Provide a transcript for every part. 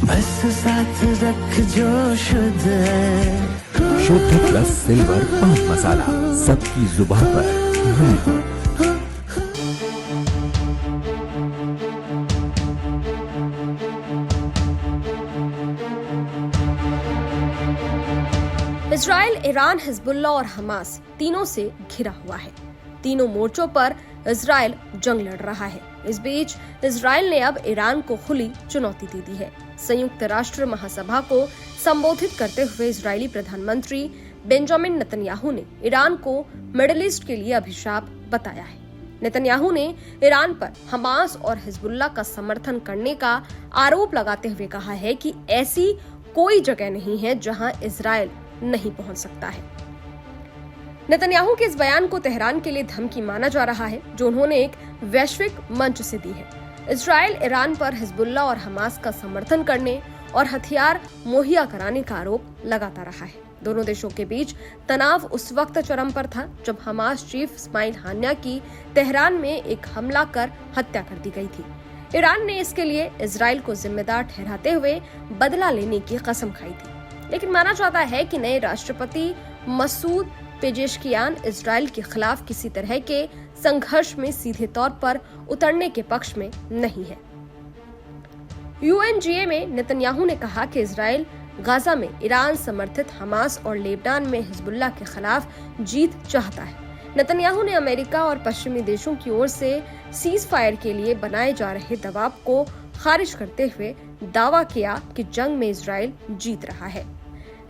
बस साथ रख जो शुद्ध है। शुद्ध प्लस सिल्वर पान मसाला, सबकी जुबान पर। इजराइल, ईरान, हिजबुल्लाह और हमास तीनों से घिरा हुआ है। तीनों मोर्चों पर इजराइल जंग लड़ रहा है। इस बीच इजराइल ने अब ईरान को खुली चुनौती दे दी है। संयुक्त राष्ट्र महासभा को संबोधित करते हुए इजरायली प्रधानमंत्री बेंजामिन नेतन्याहू ने ईरान को मिडिल ईस्ट के लिए अभिशाप बताया है। नेतन्याहू ने ईरान पर हमास और हिजबुल्लाह का समर्थन करने का आरोप लगाते हुए कहा है कि ऐसी कोई जगह नहीं है जहां इजराइल नहीं पहुंच सकता है। नेतन्याहू के इस बयान को तेहरान के लिए धमकी माना जा रहा है, जो उन्होंने एक वैश्विक मंच से दी है। इजराइल ईरान पर हिजबुल्लाह और हमास का समर्थन करने और हथियार मुहैया कराने का आरोप लगाता रहा है। दोनों देशों के बीच तनाव उस वक्त चरम पर था जब हमास चीफ इस्माइल हानिया की तेहरान में एक हमला कर हत्या कर दी गई थी। ईरान ने इसके लिए इजराइल को जिम्मेदार ठहराते हुए बदला लेने की कसम खाई थी, लेकिन माना जाता है कि नए राष्ट्रपति मसूद पेजेशकियान इजराइल के खिलाफ किसी तरह के संघर्ष में सीधे तौर पर उतरने के पक्ष में नहीं है। यूएनजीए में नेतन्याहू ने कहा कि इजराइल गाजा में ईरान समर्थित हमास और लेबनान में हिजबुल्लाह के खिलाफ जीत चाहता है। नेतन्याहू ने अमेरिका और पश्चिमी देशों की ओर से सीज फायर के लिए बनाए जा रहे दबाव को खारिज करते हुए दावा किया कि जंग में इजराइल जीत रहा है।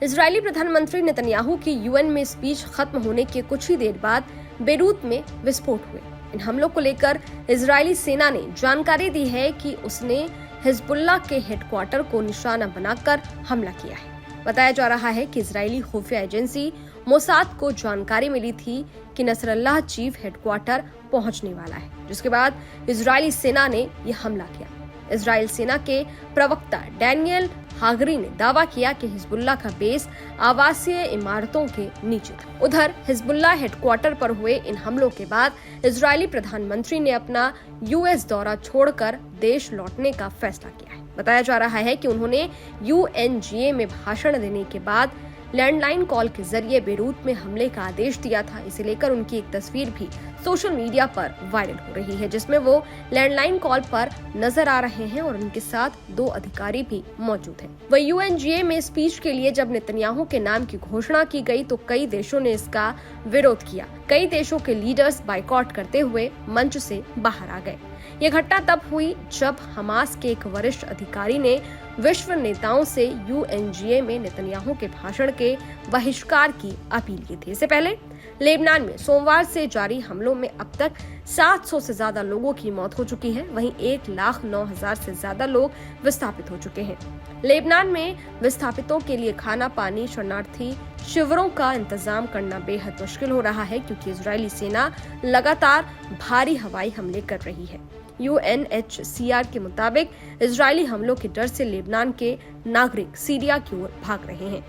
इजरायली प्रधानमंत्री नेतन्याहू की यूएन में स्पीच खत्म होने के कुछ ही देर बाद बेरूत में विस्फोट हुए। इन हमलों को लेकर इजरायली सेना ने जानकारी दी है कि उसने हिजबुल्लाह के हेडक्वार्टर को निशाना बनाकर हमला किया है। बताया जा रहा है कि इजरायली खुफिया एजेंसी मोसाद को जानकारी मिली थी कि नसरल्लाह चीफ हेडक्वार्टर पहुंचने वाला है, जिसके बाद इजरायली सेना ने यह हमला किया। इजराइल सेना के प्रवक्ता डैनियल हागरी ने दावा किया कि हिजबुल्लाह का बेस आवासीय इमारतों के नीचे था। उधर हिजबुल्लाह हेडक्वार्टर पर हुए इन हमलों के बाद इजरायली प्रधानमंत्री ने अपना यूएस दौरा छोड़कर देश लौटने का फैसला किया है। बताया जा रहा है कि उन्होंने यूएनजीए में भाषण देने के बाद लैंडलाइन कॉल के जरिए बेरूत में हमले का आदेश दिया था। इसे लेकर उनकी एक तस्वीर भी सोशल मीडिया पर वायरल हो रही है, जिसमें वो लैंडलाइन कॉल पर नजर आ रहे हैं और उनके साथ 2 अधिकारी भी मौजूद हैं। वह यूएनजीए में स्पीच के लिए जब नेतन्याहू के नाम की घोषणा की गई तो कई देशों ने इसका विरोध किया। कई देशों के लीडर्स बाइकॉट करते हुए मंच से बाहर आ गए। ये घटना तब हुई जब हमास के एक वरिष्ठ अधिकारी ने विश्व नेताओं से यूएनजीए में नेतन्याहू के भाषण के बहिष्कार की अपील की थी। इससे पहले लेबनान में सोमवार से जारी हमलों में अब तक 700 से ज्यादा लोगों की मौत हो चुकी है। वहीं 1,09,000 से ज्यादा लोग विस्थापित हो चुके हैं। लेबनान में विस्थापितों के लिए खाना, पानी, शरणार्थी शिविरों का इंतजाम करना बेहद मुश्किल हो रहा है, क्योंकि इजरायली सेना लगातार भारी हवाई हमले कर रही है। यूएनएचसीआर के मुताबिक इजरायली हमलों के डर से लेबनान के नागरिक सीरिया की ओर भाग रहे हैं।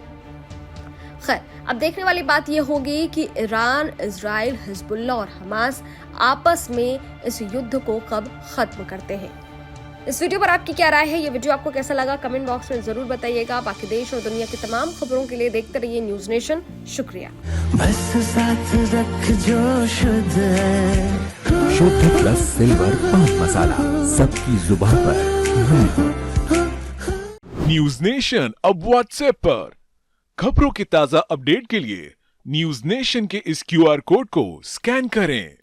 खैर, अब देखने वाली बात यह होगी कि ईरान, इजराइल, हिजबुल्लाह और हमास आपस में इस युद्ध को कब खत्म करते हैं। इस वीडियो पर आपकी क्या राय है? ये वीडियो आपको कैसा लगा? कमेंट बॉक्स में जरूर बताइएगा। बाकी देश और दुनिया की तमाम खबरों के लिए देखते रहिए न्यूज नेशन। शुक्रिया। बस साथ रख जो शुद्ध है। शुद्ध प्लस सिल्वर पान मसाला, सबकी जुबान पर। न्यूज नेशन अब व्हाट्सएप पर। खबरों की ताजा अपडेट के लिए न्यूज नेशन के इस क्यूआर कोड को स्कैन करें।